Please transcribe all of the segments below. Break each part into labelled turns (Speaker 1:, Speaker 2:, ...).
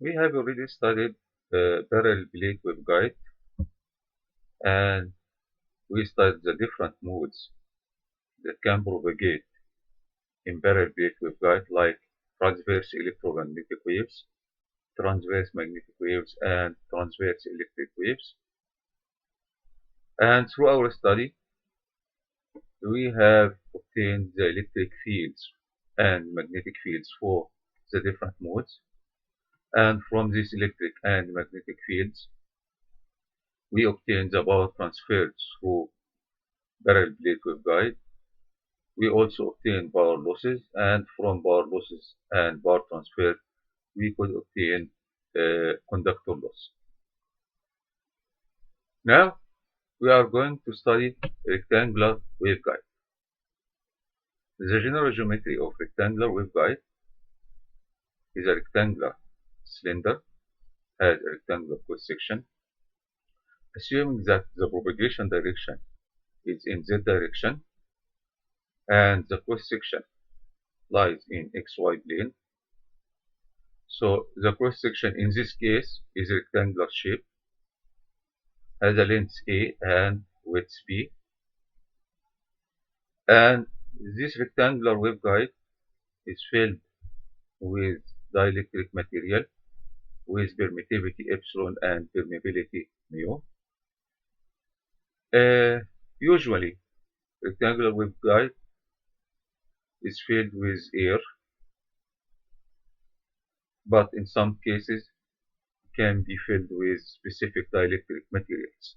Speaker 1: We have already studied parallel plate waveguide, and we studied the different modes that can propagate in parallel plate waveguide, like transverse electromagnetic waves, transverse magnetic waves, and transverse electric waves. And through our study, we have obtained the electric fields and magnetic fields for the different modes. And from these electric and magnetic fields, we obtain the power transferred through parallel plate waveguide. We also obtain power losses, and from power losses and power transfer, we could obtain conductor loss. Now, we are going to study rectangular waveguide. The general geometry of rectangular waveguide is a rectangular cylinder, has a rectangular cross section. Assuming that the propagation direction is in z direction and the cross section lies in xy plane. So the cross section in this case is rectangular shape, has a length A and width B. And this rectangular waveguide is filled with dielectric material with permittivity epsilon and permeability mu. Usually, rectangular waveguide is filled with air, but in some cases can be filled with specific dielectric materials.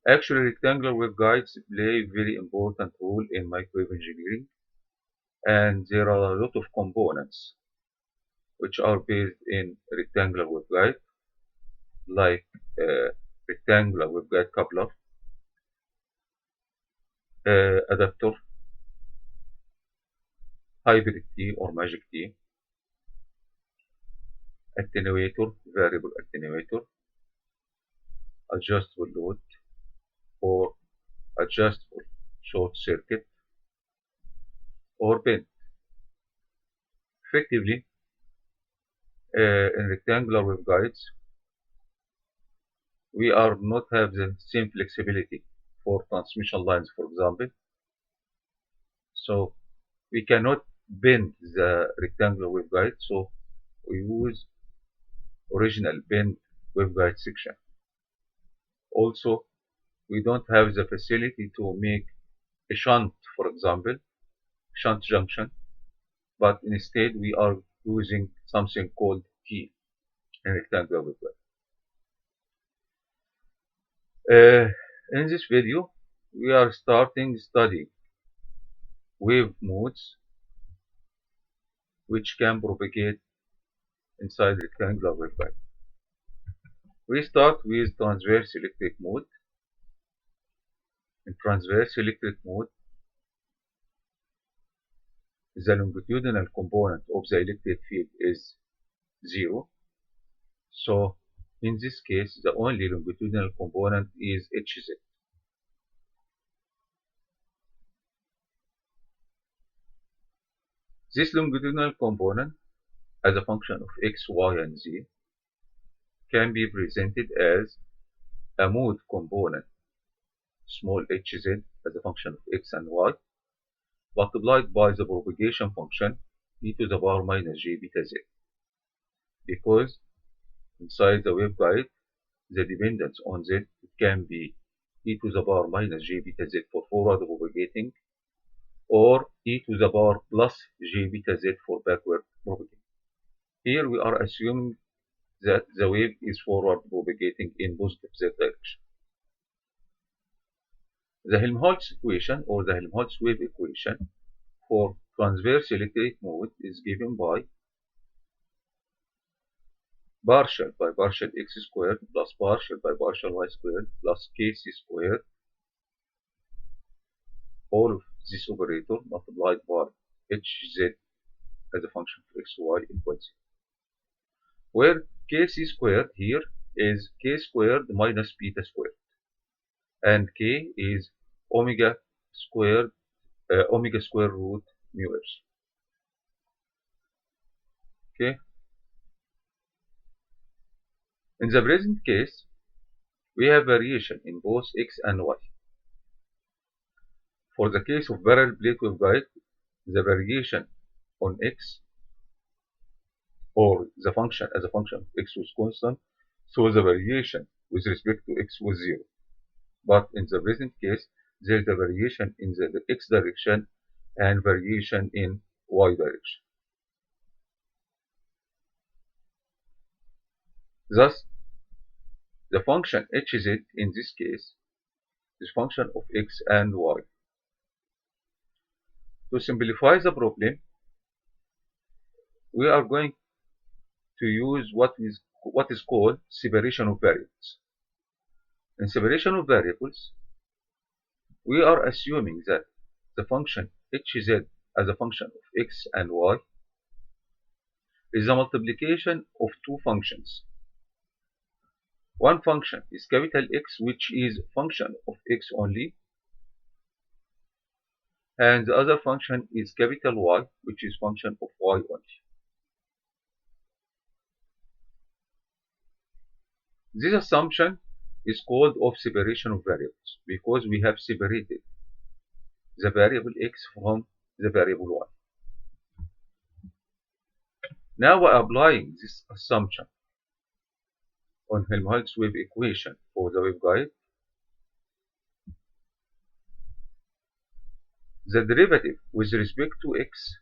Speaker 1: Actually, rectangular waveguides play a very important role in microwave engineering, and there are a lot of components which are based in rectangular waveguide, like rectangular waveguide coupler, adapter, hybrid T or magic T, attenuator, variable attenuator, adjustable load, or adjustable short circuit, or bend. Effectively, in rectangular waveguides, we are not have the same flexibility for transmission lines, for example. So we cannot bend the rectangular waveguide, so we use original bend waveguide section. Also, we don't have the facility to make a shunt, for example, shunt junction, but instead we are using something called T in rectangular waveguide. In this video, we are starting studying wave modes which can propagate inside rectangular waveguide. We start with transverse electric mode. In transverse electric mode, the longitudinal component of the electric field is 0. So in this case, the only longitudinal component is Hz. This longitudinal component, as a function of x, y, and z, can be presented as a mode component, small hz, as a function of x and y, multiplied by the propagation function e to the power minus j beta z. Because inside the waveguide, the dependence on z can be e to the power minus j beta z for forward propagating, or e to the power plus j beta z for backward propagating. Here we are assuming that the wave is forward propagating in positive z direction. The Helmholtz equation, or the Helmholtz wave equation, for transverse electric mode is given by partial by partial x squared plus partial by partial y squared plus kc squared, all of this operator multiplied by hz as a function of xy equals 0. Where kc squared here is k squared minus beta squared, and k is omega squared omega square root mu s. Okay, In the present case, we have variation in both x and y. For the case of parallel plate waveguide, the variation on x, or the function as a function of x was constant, so the variation with respect to x was 0. But in the present case, there is a variation in the x direction and variation in y direction. Thus, the function hz in this case is function of x and y. To simplify the problem, we are going to use what is called separation of variables. In separation of variables, we are assuming that the function hz as a function of x and y is a multiplication of two functions. One function is capital X, which is function of x only, and the other function is capital Y, which is function of y only. This assumption is called of separation of variables because we have separated the variable x from the variable y. Now, by applying this assumption on Helmholtz wave equation for the waveguide, the derivative with respect to x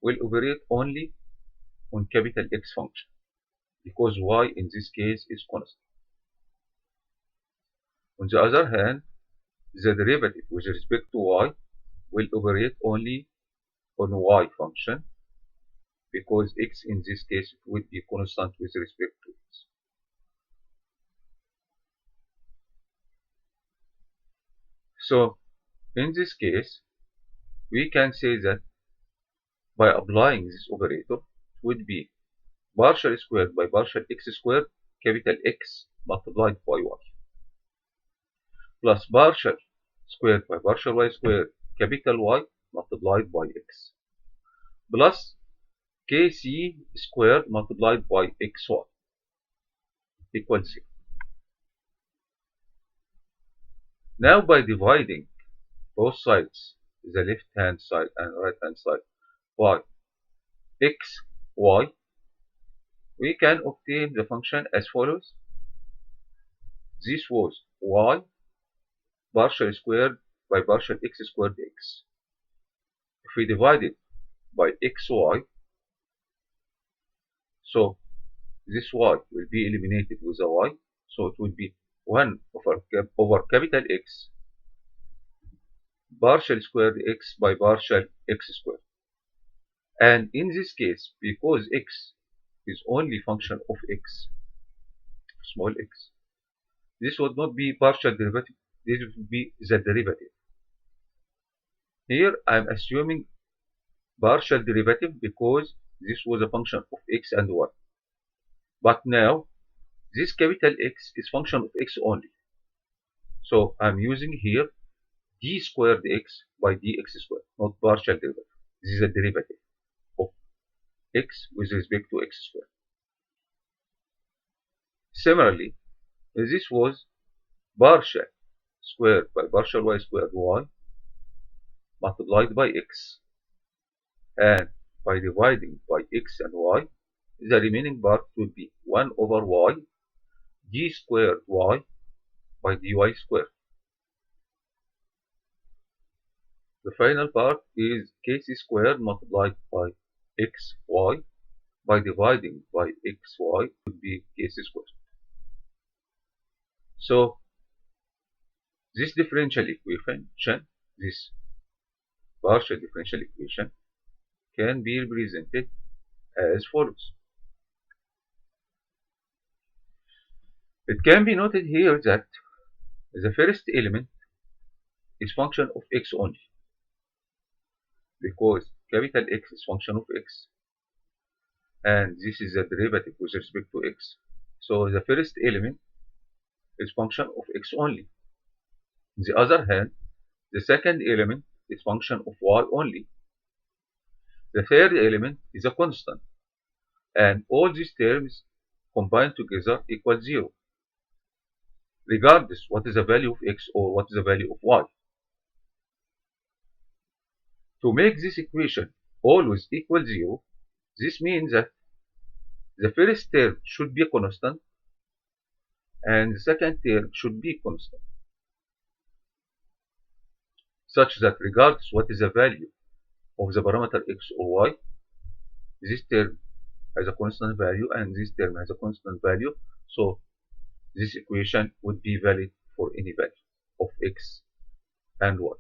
Speaker 1: will operate only on capital X function, because y in this case is constant. On the other hand, the derivative with respect to y will operate only on y function, because x in this case will be constant with respect to x. So, in this case, we can say that by applying this operator, it would be partial squared by partial x squared, capital X multiplied by y, plus partial squared by partial y squared, capital Y multiplied by x, plus kc squared multiplied by xy equals 0. Now, by dividing both sides, the left hand side and right hand side, by x, y, we can obtain the function as follows. This was y partial squared by partial x squared x. If we divide it by xy, so this y will be eliminated with a y, so it will be 1 over capital X partial squared x by partial x squared. And in this case, because x is only function of x, small x, this would not be partial derivative, this would be the derivative. Here I am assuming partial derivative because this was a function of x and y. But now, this capital X is function of x only. So I'm using here d squared x by dx squared, not partial derivative. This is a derivative of x with respect to x squared. Similarly, this was partial squared by partial y squared y multiplied by x. And by dividing by x and y, the remaining part will be 1 over y d squared y by dy squared. The final part is kc squared multiplied by xy by dividing by xy would be kc squared. So this differential equation, this partial differential equation, can be represented as follows. It can be noted here that the first element is function of x only, because capital X is function of x, and this is the derivative with respect to x. So the first element is function of x only. On the other hand, the second element is function of y only. The third element is a constant, and all these terms combined together equals 0, regardless what is the value of x or what is the value of y. To make this equation always equal 0, this means that the first term should be constant and the second term should be constant, such that regardless what is the value of the parameter x or y, this term has a constant value and this term has a constant value. So this equation would be valid for any value of x and y.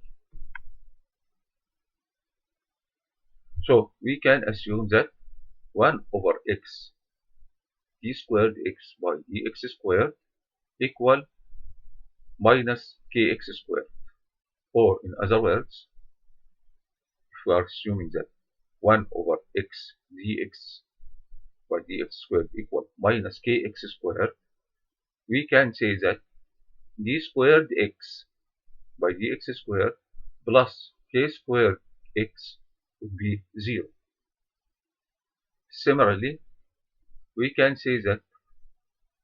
Speaker 1: So we can assume that 1 over x d squared x by dx squared equal minus kx squared. Or in other words, if we are assuming that 1 over x dx by dx squared equal minus kx squared, we can say that d squared x by dx squared plus k squared x would be 0. Similarly, we can say that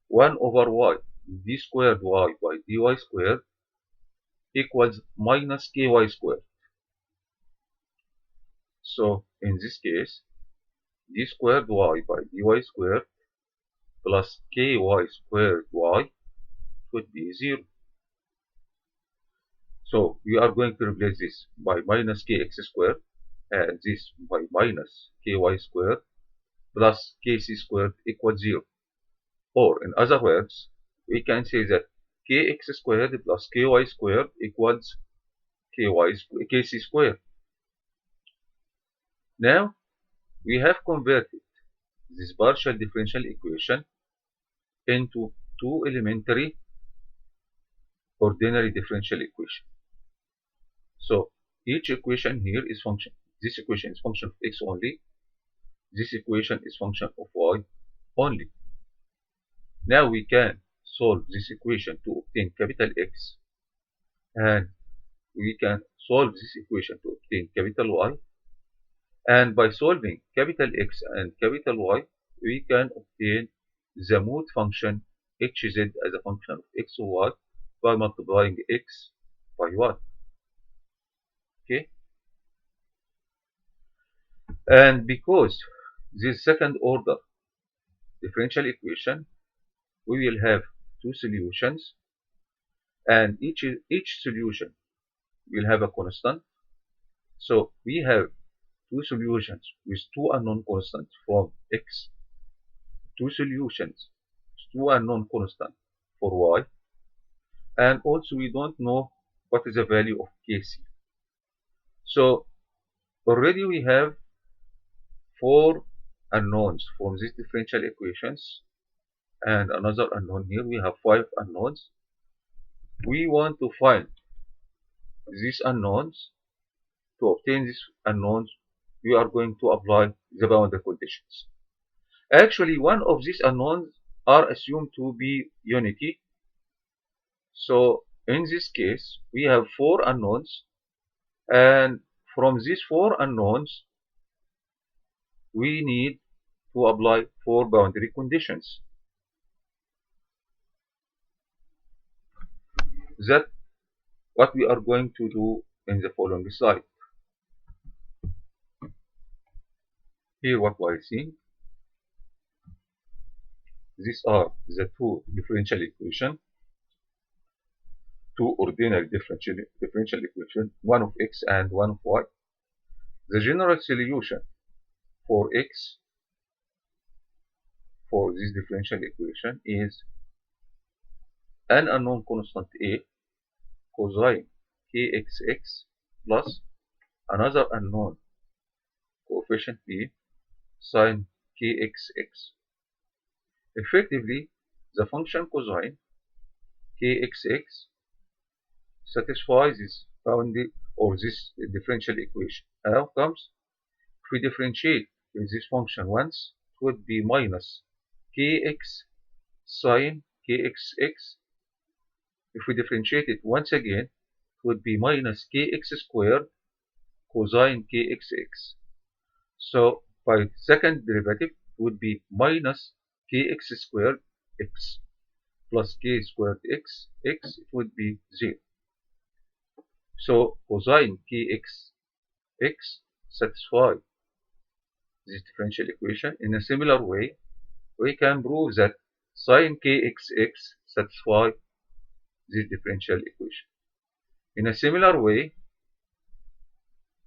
Speaker 1: 1 over y d squared y by dy squared equals minus ky squared. So in this case, d squared y by dy squared plus ky squared y would be 0. So we are going to replace this by minus kx squared and this by minus ky squared plus kc squared equals 0. Or in other words, we can say that kx squared plus ky squared equals kc squared. Now we have converted this partial differential equation into two elementary ordinary differential equation. So each equation here is function. This equation is function of x only. This equation is function of y only. Now we can solve this equation to obtain capital X, and we can solve this equation to obtain capital Y. And by solving capital X and capital Y, we can obtain the mode function hz as a function of x or y by multiplying x by y. Okay? And because this second order differential equation, we will have two solutions, and each solution will have a constant. So we have two solutions with two unknown constants from x, two solutions with two unknown constants for y, and also we don't know what is the value of kc. So already we have four unknowns from these differential equations and another unknown here. We have five unknowns. We want to find these unknowns. To obtain these unknowns, we are going to apply the boundary conditions. Actually, one of these unknowns are assumed to be unity. So in this case, we have four unknowns, and from these four unknowns, we need to apply four boundary conditions. That's what we are going to do in the following slide. Here what we are seeing. These are the two differential equations, two ordinary differential equations, one of x and one of y. The general solution for x for this differential equation is an unknown constant a cosine kxx plus another unknown coefficient b sine kxx. Effectively, the function cosine kxx satisfies this boundary or this differential equation. How comes? If we differentiate this function once, it would be minus kx sine kxx. If we differentiate it once again, it would be minus kx squared cosine kxx. So by second derivative, it would be minus kx squared x plus k squared x, it would be 0. So cosine kx x satisfies this differential equation. In a similar way, we can prove that sine kxx satisfies this differential equation. In a similar way,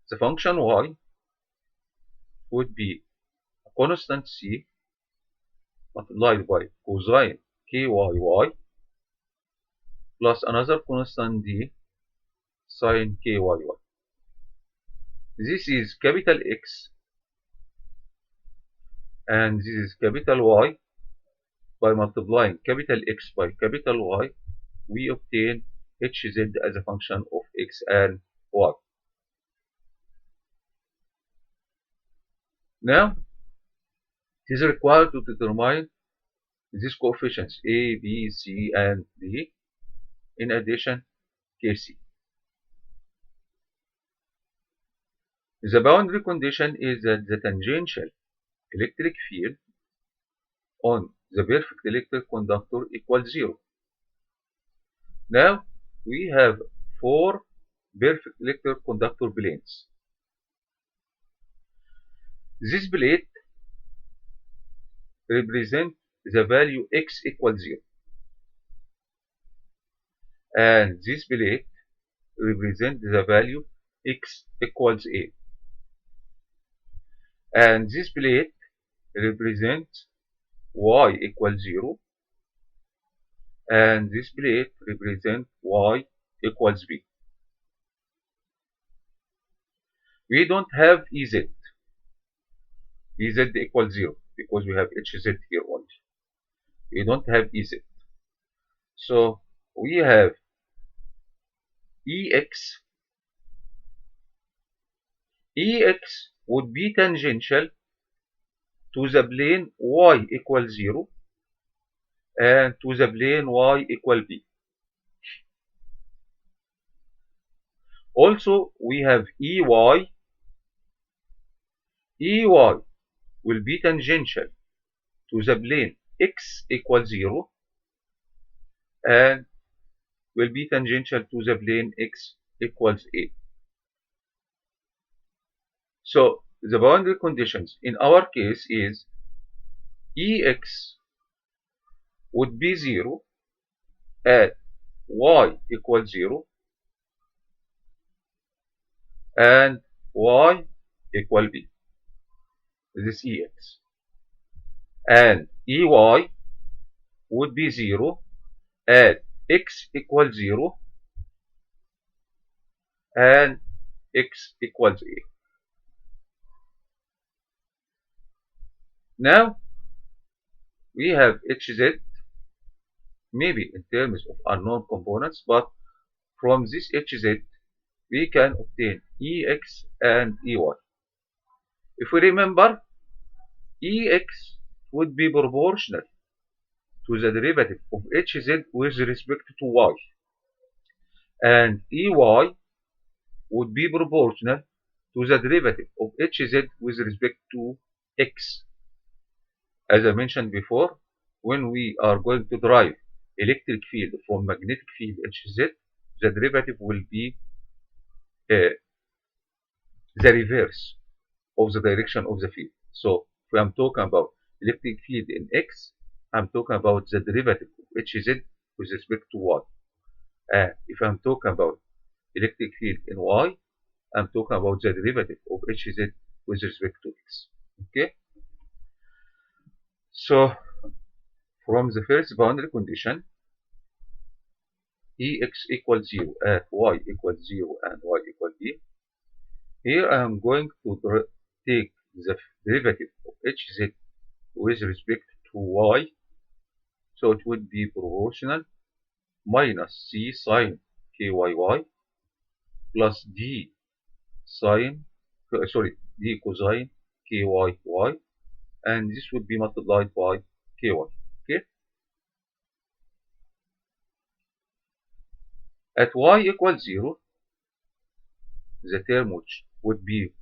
Speaker 1: the function y would be a constant c multiplied by cosine kyy plus another constant d sine kyy. This is capital X and this is capital Y. By multiplying capital X by capital Y, we obtain Hz as a function of X and Y. Now, it is required to determine these coefficients A, B, C, and D, in addition Kc. The boundary condition is that the tangential electric field on the perfect electric conductor equals 0. Now, we have 4 perfect electric conductor planes. This plate represents the value x equals 0. And this plate represents the value x equals a. And this plate represents y equals 0. And this plate represents y equals b. We don't have Ez. Ez equals 0 because we have Hz here only. We don't have Ez. So we have Ex. Ex would be tangential to the plane y equals 0 and to the plane y equal b. Also, we have Ey. Ey will be tangential to the plane x equals 0 and will be tangential to the plane x equals a. So the boundary conditions in our case is Ex would be 0 at y equals 0 and y equal b. This is Ex. And Ey would be 0 at x equals 0 and x equals a. Now we have Hz maybe in terms of unknown components, but from this Hz we can obtain Ex and Ey. If we remember, Ex would be proportional to the derivative of Hz with respect to y, and Ey would be proportional to the derivative of Hz with respect to x. As I mentioned before, when we are going to derive electric field from magnetic field Hz, the derivative will be the reverse of the direction of the field. So if I'm talking about electric field in x, I'm talking about the derivative of Hz with respect to y. And if I'm talking about electric field in y, I'm talking about the derivative of Hz with respect to x. Okay? So from the first boundary condition, Ex equals 0 at y equals 0 and y equals b, here I am going to take the derivative of Hz with respect to y. So it would be proportional minus c sine kyy plus d sine, d cosine kyy, and this would be multiplied by ky. Okay? At y equals 0, the term which would be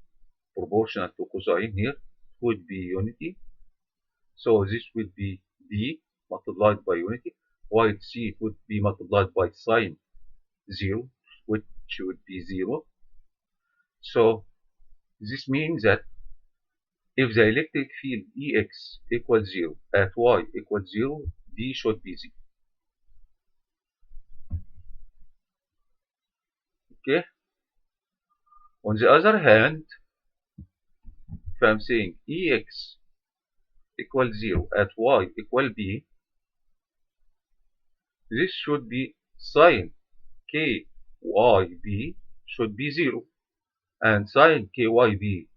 Speaker 1: proportional to cosine here would be unity. So this would be d multiplied by unity, while c would be multiplied by sine 0, which would be 0. So this means that if the electric field Ex equals 0 at y equals 0, d should be 0. Okay? On the other hand, if I'm saying Ex equals 0 at y equal b, this should be sine kyb should be 0, and sine kyb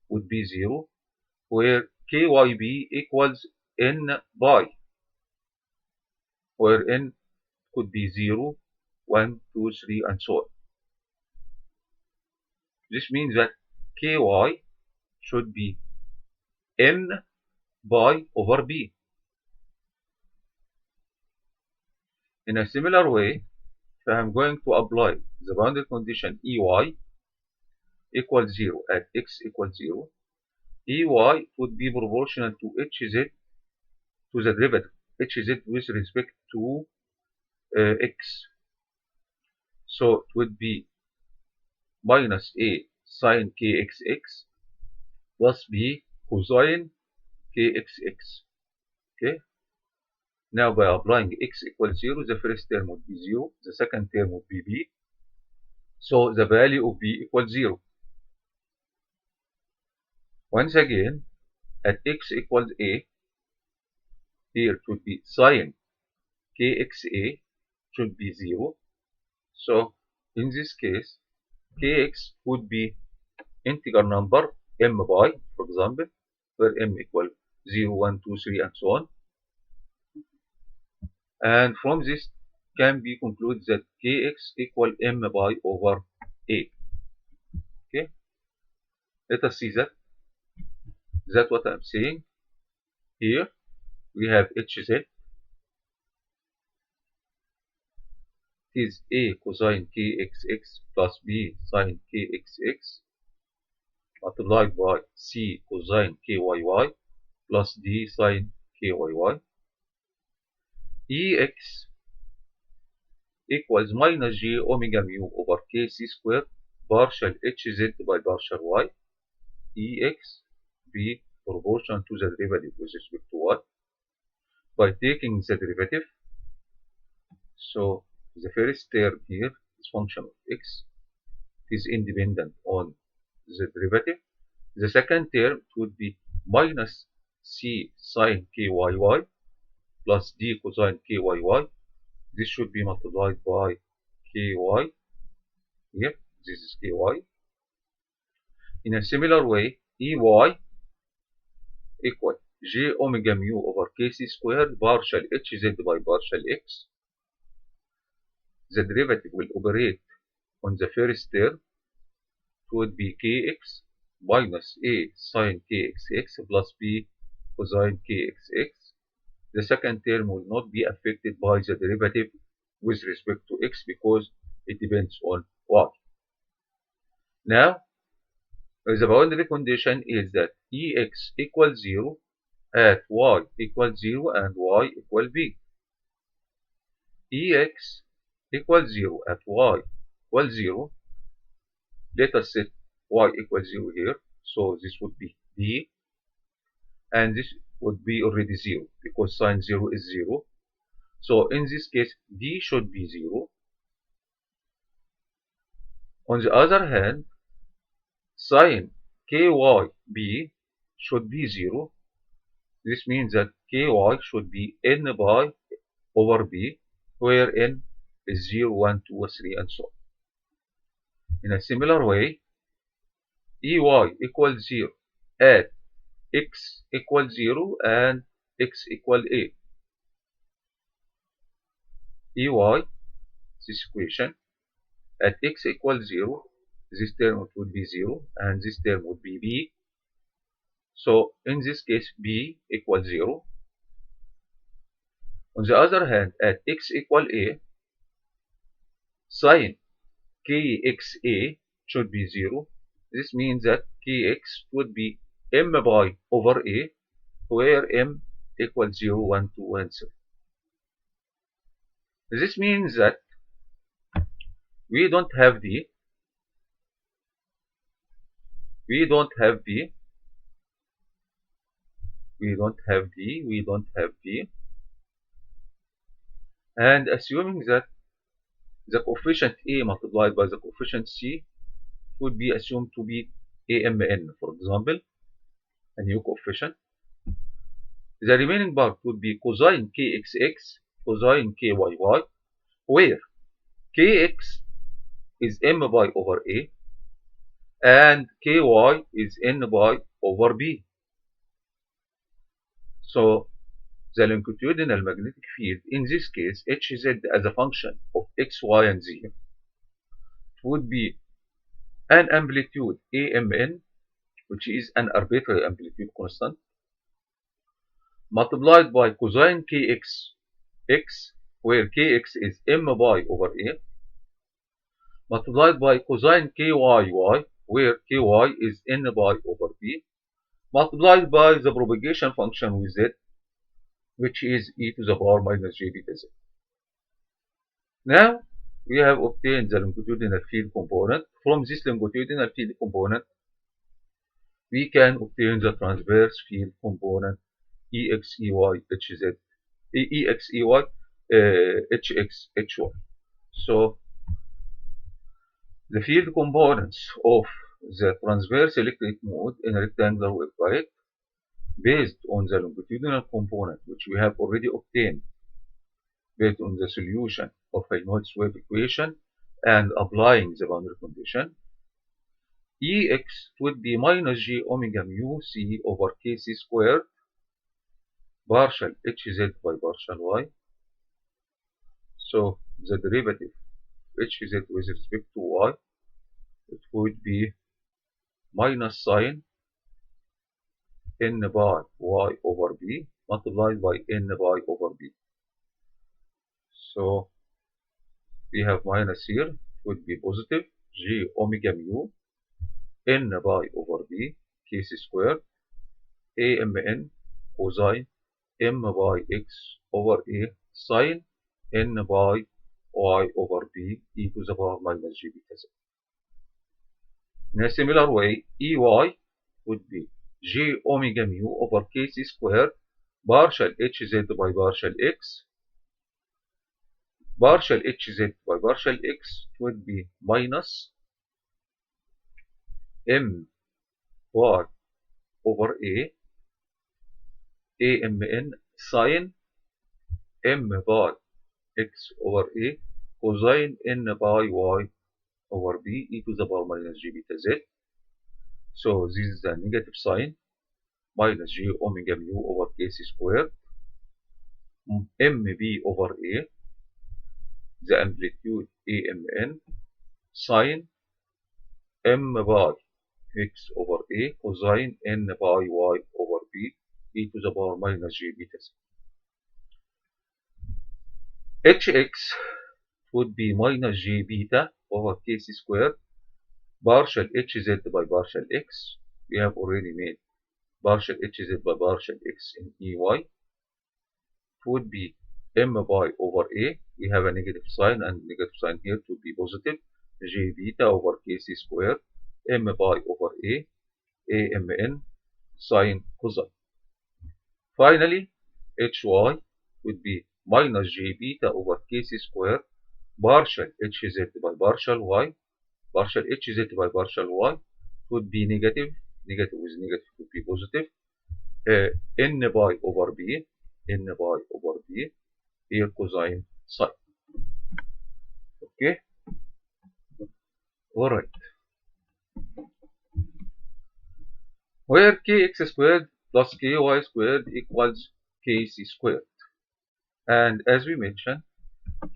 Speaker 1: would be 0, where kyb equals n pi, where n could be 0, 1, 2, 3, and so on. This means that ky should be n pi over b. In a similar way, if I am going to apply the boundary condition Ey equals 0 at x equals 0, Ey would be proportional to Hz, to the derivative Hz with respect to x. So it would be minus a sine kxx plus b cosine kxx. Okay. Now by applying x equals 0, the first term would be 0, the second term would be b. So the value of b equals 0. Once again, at x equals a, here it would be sine kxa should be 0. So in this case, kx would be integer number m pi, for example, where m equal 0, 1, 2, 3, and so on. And from this can be concluded that kx equal m pi over a. Okay, let us see that. That's what I'm saying. Here we have Hz is a cosine kxx plus b sine kxx multiplied by c cosine kyy plus d sine kyy. Ex equals minus j omega mu over kc squared partial Hz by partial y. Ex be proportional to the derivative with respect to y. By taking the derivative, so the first term here is function of x. It is independent on the derivative. The second term would be minus c sine kyy plus d cosine kyy. This should be multiplied by ky here. This is ky. In a similar way, ey equal j omega mu over kc squared partial hz by partial x. The derivative will operate on the first term. It would be kx minus a sine kxx plus b cosine kxx. The second term will not be affected by the derivative with respect to x because it depends on y. Now, the boundary condition is that Ex equals 0 at y equals 0 and y equal b. Ex equals 0 at y equals 0. Let us set y equals 0 here. So this would be d. And this would be already 0 because sine 0 is 0. So in this case, d should be 0. On the other hand, sine kyb should be 0. This means that ky should be n pi over b, where n is 0, 1, 2, 3, and so on. In a similar way, ey equals 0 at x equals 0 and x equal a. Ey, this equation, at x equals 0, this term would be 0 and this term would be b. So in this case, b equals 0. On the other hand, at x equal a, sine kxa should be 0. This means that kx would be m pi over a, where m equals 0, 1, 2, and 3. This means that we don't have D, we don't have D, we don't have D, we don't have D, and assuming that the coefficient A multiplied by the coefficient C would be assumed to be AMN, for example, a new coefficient. The remaining part would be cosine KXX, cosine KYY, where KX is M by over A and KY is N by over B. So the longitudinal magnetic field, in this case, Hz as a function of X, Y, and Z, would be an amplitude AMN, which is an arbitrary amplitude constant, multiplied by cosine Kx x, where Kx is M by over A, multiplied by cosine Kyy, where Ky is N by over B, multiplied by the propagation function with Z, which is e to the power minus j beta z. Now, we have obtained the longitudinal field component. From this longitudinal field component, we can obtain the transverse field component EXEY HZ, EXEY HX HY. So, the field components of the transverse electric mode in a rectangular waveguide, based on the longitudinal component, which we have already obtained based on the solution of Helmholtz wave equation and applying the boundary condition, Ex would be minus j omega mu c over kc squared partial hz by partial y. So the derivative hz with respect to y, it would be minus sine n by y over b multiplied by n by over b. So we have minus here, it would be positive j omega mu n by over b kc squared amn cosine m by x over a sine n by y over b e to the power minus g beta z. In a similar way, ey would be j omega mu over kc squared partial hz by partial x. Partial hz by partial x would be minus m y over a amn sine m by x over a cosine n by y over b e to the power minus g beta z. So this is the negative sign, minus j omega mu over kc squared mb over a, the amplitude amn sine m by x over a cosine n by y over b e to the power minus j beta z. Hx would be minus j beta over kc squared partial hz by partial x. We have already made partial hz by partial x in ey. It would be m by over a. We have a negative sign, and negative sign here to be positive. J beta over kc squared m by over a amn sine cosine. Finally, hy would be minus j beta over kc squared partial hz by partial y. Partial hz by partial y would be negative. Negative with negative would be positive. N by over b. N by over b. Here cosine sine. Okay. Alright. Where kx squared plus ky squared equals kc squared. And as we mentioned,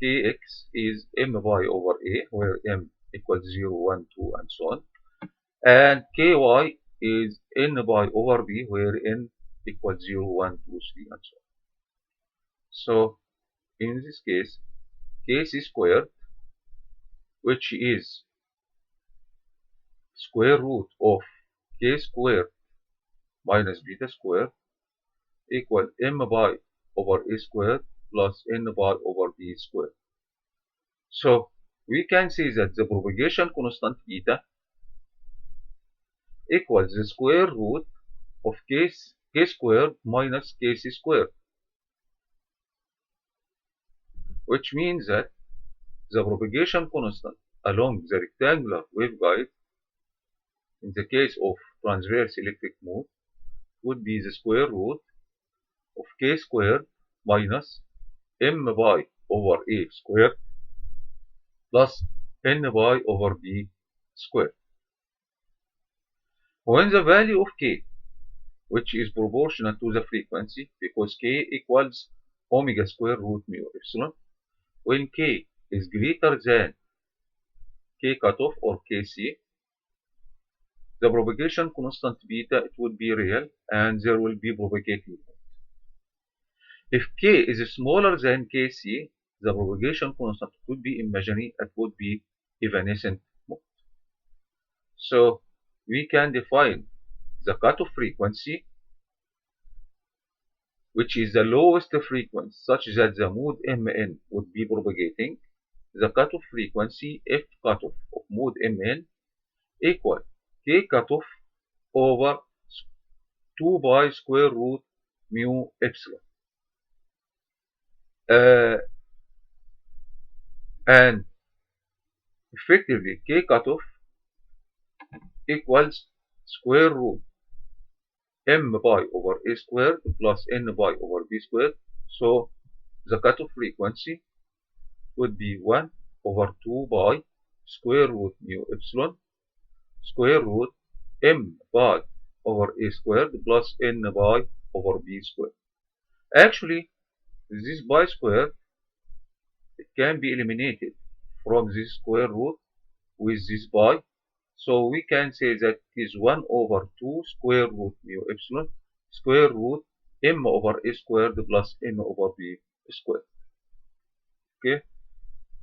Speaker 1: kx is m by over a, where m equals 0, 1, 2, and so on. And ky is n by over b, where n equals 0, 1, 2, 3, and so on. So in this case, kc squared, which is square root of k squared minus beta squared, equal m pi over a squared plus n pi over b squared. So we can see that the propagation constant eta equals the square root of k squared minus kc squared, which means that the propagation constant along the rectangular waveguide in the case of transverse electric mode would be the square root of k squared minus m pi over a squared plus n pi over b squared. When the value of k, which is proportional to the frequency, because k equals omega square root mu epsilon, when k is greater than k cutoff or kc, the propagation constant beta, it would be real and there will be propagating mode. If k is smaller than kc, the propagation constant would be imaginary, it would be evanescent mode. So we can define the cutoff frequency, which is the lowest frequency, such that the mode Mn would be propagating. The cutoff frequency F cutoff of mode Mn equal k cutoff over 2 pi square root mu epsilon. And effectively k cutoff equals square root m pi over a squared plus n pi over b squared. So the cutoff frequency would be 1 over 2 pi square root mu epsilon square root m pi over a squared plus n pi over b squared. Actually, this pi squared, it can be eliminated from this square root with this pi. So we can say that it is 1 over 2 square root mu epsilon square root m over a squared plus n over b squared. Okay,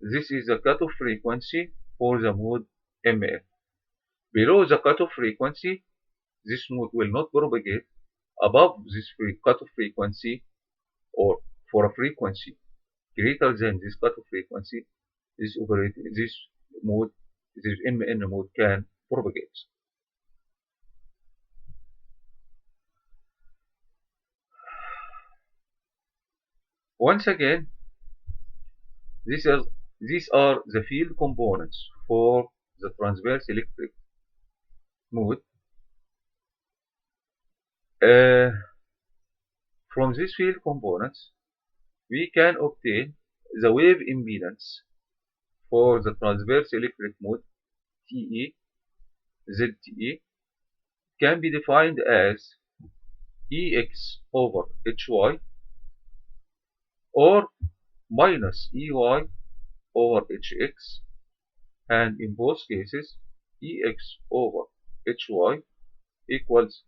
Speaker 1: this is the cutoff frequency for the mode Mn. Below the cutoff frequency, this mode will not propagate. Above this cutoff frequency, or for a frequency greater than this cutoff frequency, this mode, this Mn mode can propagate. Once again, these are the field components for the transverse electric mode. From these field components, we can obtain the wave impedance for the transverse electric mode TE, ZTE, can be defined as EX over HY or minus EY over HX, and in both cases EX over HY equals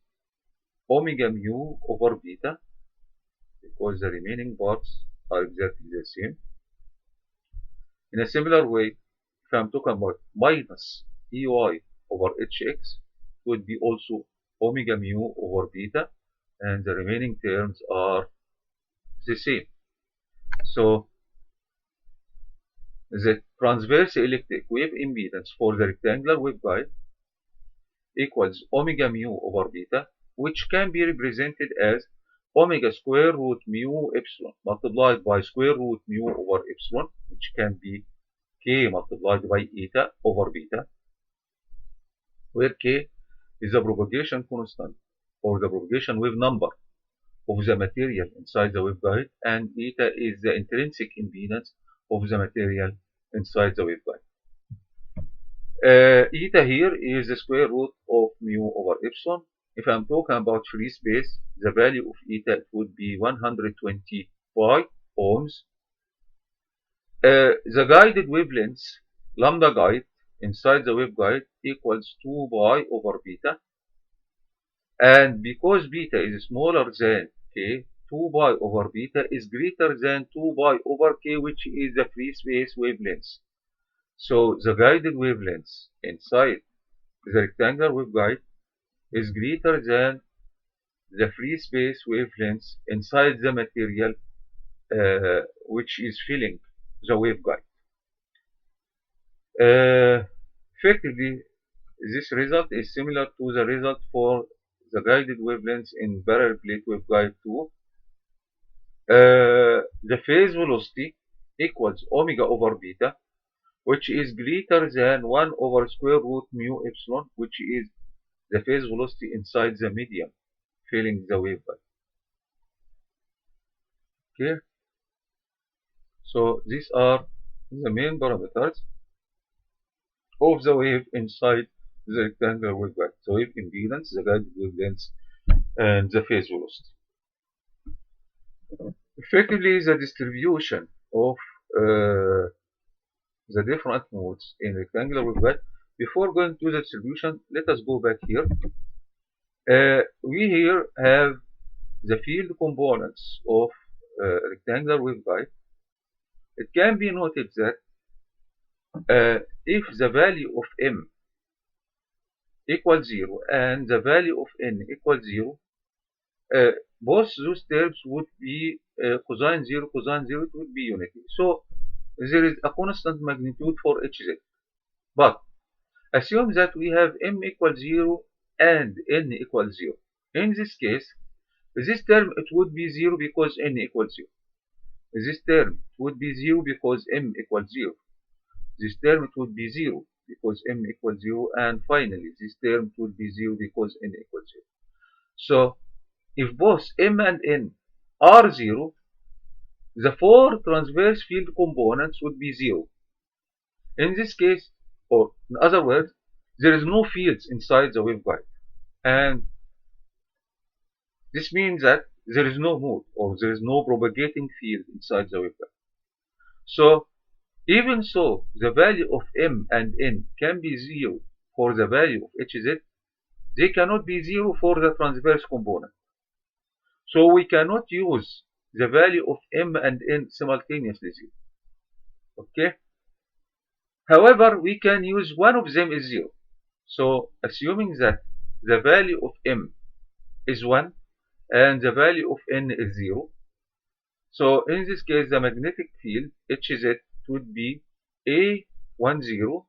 Speaker 1: omega mu over beta, because the remaining parts are exactly the same. In a similar way, if I'm talking about minus EY over HX, it would be also omega mu over beta, and the remaining terms are the same. So the transverse electric wave impedance for the rectangular waveguide equals omega mu over beta, which can be represented as omega square root mu epsilon multiplied by square root mu over epsilon, which can be k multiplied by eta over beta, where k is the propagation constant or the propagation wave number of the material inside the waveguide, and eta is the intrinsic impedance of the material inside the waveguide. Eta here is the square root of mu over epsilon. If I'm talking about free space, the value of eta would be 120 pi ohms. The guided wavelength, lambda guide, inside the waveguide equals 2 pi over beta. And because beta is smaller than k, 2 pi over beta is greater than 2 pi over k, which is the free space wavelength. So the guided wavelength inside the rectangular waveguide is greater than the free space wavelengths inside the material which is filling the waveguide. Effectively, this result is similar to the result for the guided wavelengths in parallel plate waveguide 2. The phase velocity equals omega over beta, which is greater than 1 over square root mu epsilon, which is the phase velocity inside the medium filling the waveguide. Okay, so these are the main parameters of the wave inside the rectangular waveguide: the wave impedance, the guided wavelengths, and the phase velocity. Effectively, the distribution of the different modes in rectangular waveguide. Before going to the distribution, let us go back here. We here have the field components of rectangular waveguide. It can be noted that if the value of m equals 0 and the value of n equals 0, both those terms would be cosine 0, it would be unity. So there is a constant magnitude for hz. But assume that we have m equals 0 and n equals 0. In this case, this term it would be 0 because n equals 0. This term would be 0 because m equals 0. This term it would be 0 because m equals 0. And finally, this term would be 0 because n equals 0. So, if both m and n are 0, the four transverse field components would be 0. In this case, or in other words, there is no fields inside the waveguide. And this means that there is no mode or there is no propagating field inside the waveguide. So, even so, the value of m and n can be 0 for the value of hz, they cannot be 0 for the transverse component. So we cannot use the value of m and n simultaneously 0. Okay? However, we can use one of them is 0. So assuming that the value of m is 1 and the value of n is 0, so in this case the magnetic field Hz would be A10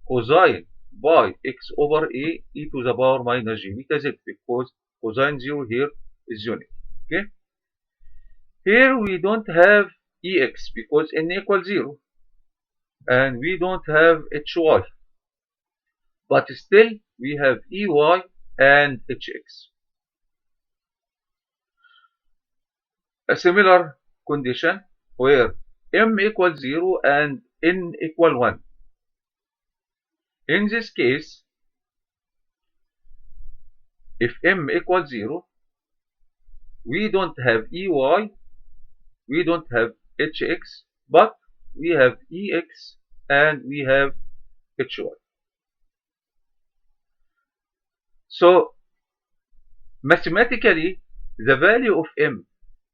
Speaker 1: cosine by x over a e to the power minus j beta z, because cosine 0 here is unit. Okay? Here we don't have ex because n equals 0 and we don't have hy, but still we have ey and hx. A similar condition where m equals 0 and n equal 1. In this case, if m equals 0, we don't have ey, we don't have hx, but we have ex and we have hy. So mathematically, the value of m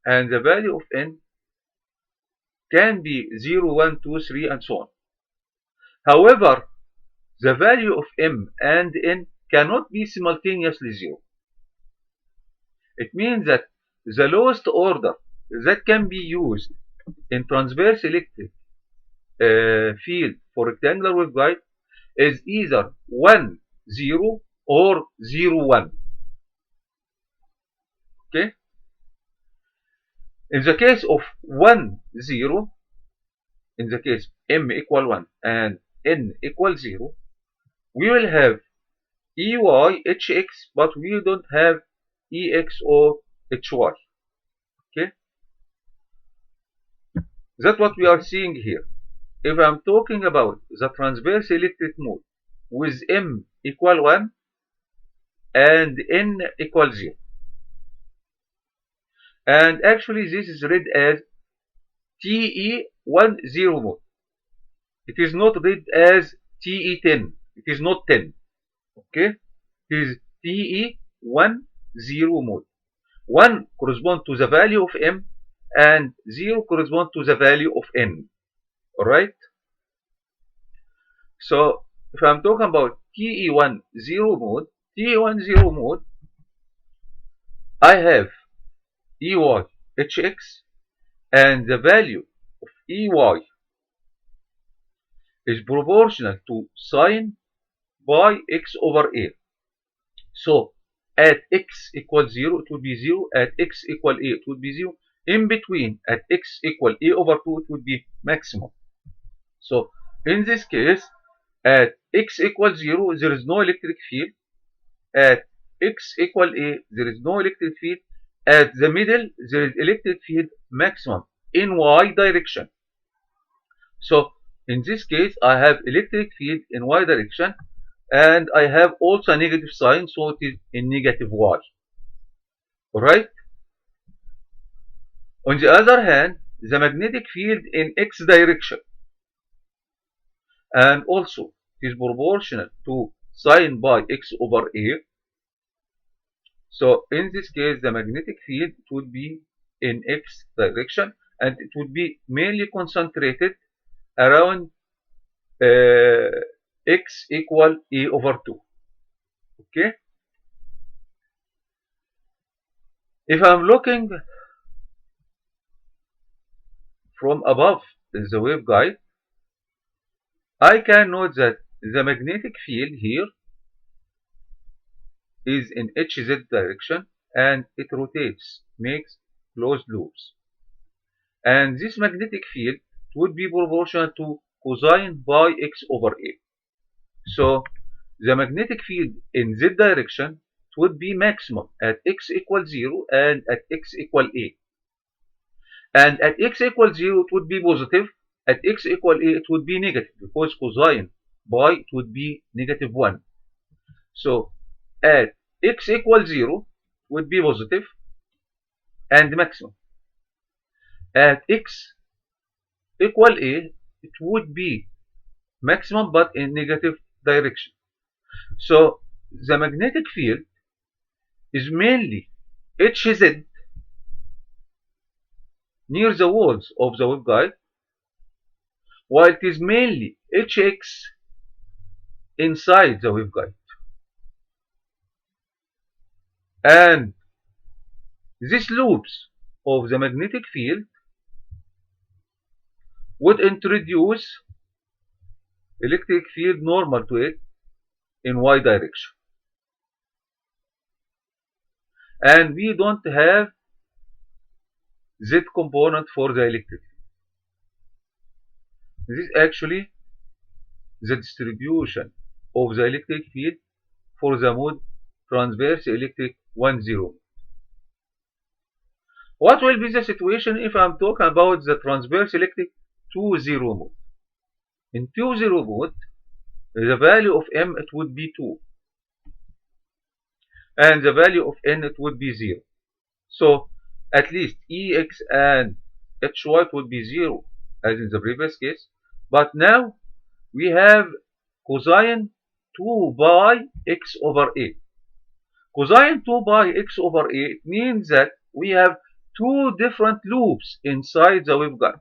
Speaker 1: and the value of n can be 0, 1, 2, 3, and so on. However, the value of m and n cannot be simultaneously 0. It means that the lowest order that can be used in transverse electric field for rectangular waveguide is either 1, 0 or 0, 1. Okay? In the case of 1, 0, in the case m equal 1 and n equal 0, we will have ey, hx, but we don't have ex or hy. Okay? That's what we are seeing here. If I'm talking about the transverse electric mode with m equal 1 and n equal 0. And actually this is read as TE10 mode. It is not read as TE10. It is not 10. Okay? It is TE10 mode. 1 corresponds to the value of m and 0 corresponds to the value of n. Alright? So if I'm talking about TE10 mode, TE10 mode I have EY HX, and the value of EY is proportional to sine by x over a. So at x equals 0, it would be 0. At x equal a, it would be 0. In between, at x equal a over 2, it would be maximum. So in this case, at x equals 0, there is no electric field. At x equal a, there is no electric field. At the middle, there is electric field maximum in y direction. So in this case, I have electric field in y direction, and I have also a negative sign, so it is in negative y. Alright? On the other hand, the magnetic field in x direction, and also is proportional to sine by x over a. So in this case, the magnetic field would be in x direction, and it would be mainly concentrated around x equal a over 2. Okay? If I'm looking from above the waveguide, I can note that the magnetic field here is in HZ direction, and it rotates, makes closed loops. And this magnetic field would be proportional to cosine by x over a. So the magnetic field in z direction would be maximum at x equals 0 and at x equal a. And at x equals 0, it would be positive. At x equal a, it would be negative, because cosine by it would be negative 1. So at x equals 0 would be positive and maximum. At x equal a, it would be maximum but in negative direction. So the magnetic field is mainly Hz near the walls of the waveguide, while it is mainly Hx inside the waveguide. And these loops of the magnetic field would introduce electric field normal to it in y direction. And we don't have z component for the electric field. This is actually the distribution of the electric field for the mode transverse electric 10. What will be the situation if I'm talking about the transverse electric 20 mode? In 20 mode, the value of m, it would be 2, and the value of n, it would be 0. So at least ex and hy would be 0 as in the previous case, but now we have cosine 2 by x over a. Cosine 2 by x over a, it means that we have two different loops inside the waveguide.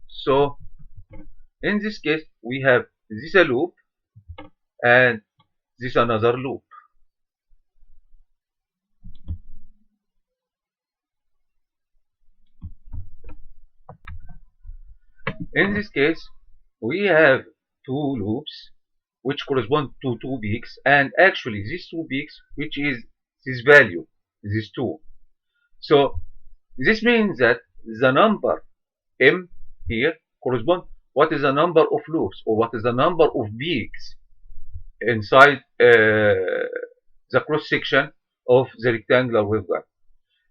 Speaker 1: So in this case, we have this a loop and this another loop. In this case, we have two loops which correspond to two peaks, and actually these two peaks, which is this value, these two. So this means that the number m here corresponds what is the number of loops, or what is the number of peaks inside the cross section of the rectangular waveguide.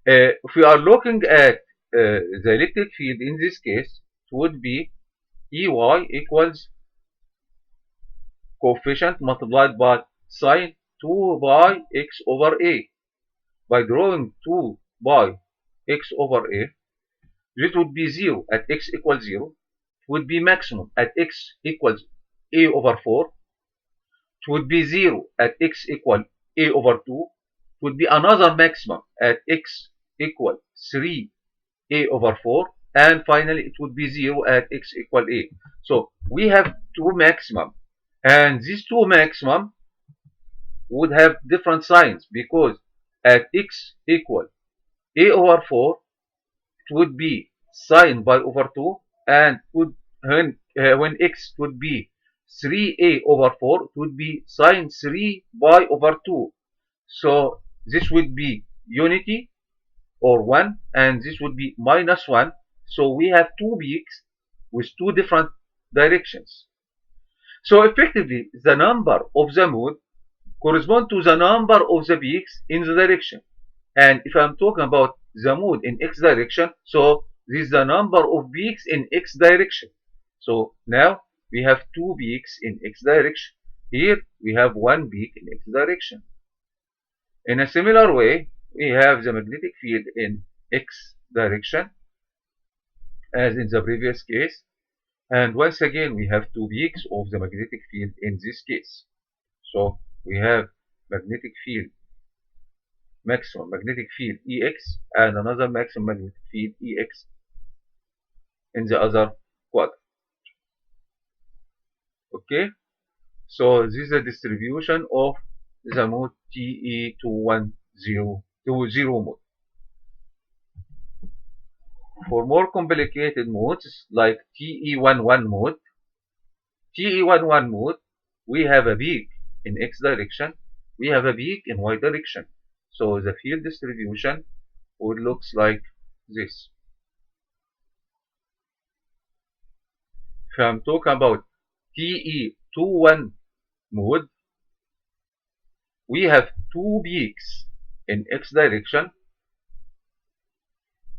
Speaker 1: If we are looking at the electric field in this case, it would be Ey equals coefficient multiplied by sine 2 by x over a. By drawing 2 by x over a, it would be 0 at x equals 0. It would be maximum at x equals a over 4. It would be 0 at x equal a over 2. It would be another maximum at x equal 3 a over 4. And finally, it would be 0 at x equal a. So we have two maximum. And these two maximum would have different signs, because at x equal A over 4, it would be sine pi over 2, and when x would be 3a over 4, it would be sine 3 pi over 2. So this would be unity or 1, and this would be minus 1. So we have two peaks with two different directions. So effectively, the number of the mode correspond to the number of the peaks in the direction. And if I'm talking about the mode in x direction, so this is the number of peaks in x direction. So now we have two peaks in x direction. Here we have one peak in x direction. In a similar way, we have the magnetic field in x direction as in the previous case. And once again, we have two peaks of the magnetic field in this case. So we have magnetic field, maximum magnetic field Ex, and another maximum magnetic field Ex in the other quadrant. Okay, so this is a distribution of the mode TE210 mode. For more complicated modes like TE11 mode, we have a peak in x direction, we have a peak in y direction. So the field distribution would look like this. If I'm talking about TE21 mode, we have two peaks in x direction,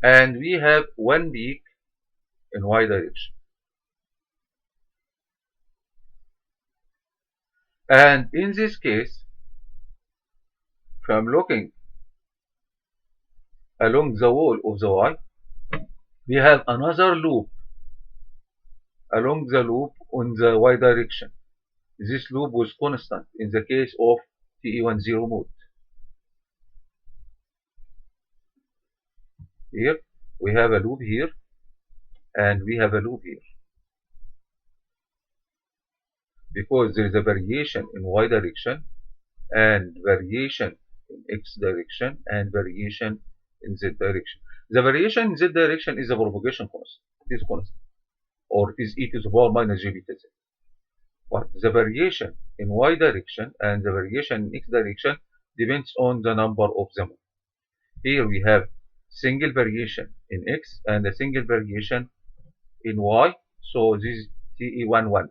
Speaker 1: and we have one peak in y direction. And in this case, if I'm looking along the wall of the y, we have another loop along the loop on the y direction. This loop was constant in the case of TE10 mode. Here we have a loop here, and we have a loop here, because there is a variation in y direction, and variation in x direction, and variation in z direction. The variation in z direction is a propagation constant. It is constant, or it is e to the power minus j beta z. But the variation in y direction and the variation in x direction depends on the number of the mode. Here we have single variation in x and a single variation in y, so this is TE11.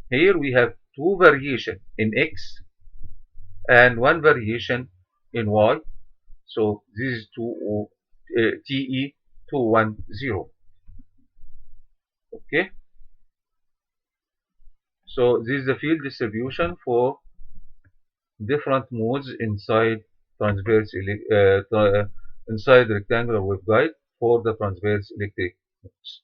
Speaker 1: Here we have two variation in x and one variation in y, so this is TE210. Okay, so this is the field distribution for different modes inside inside rectangular waveguide for the transverse electric modes.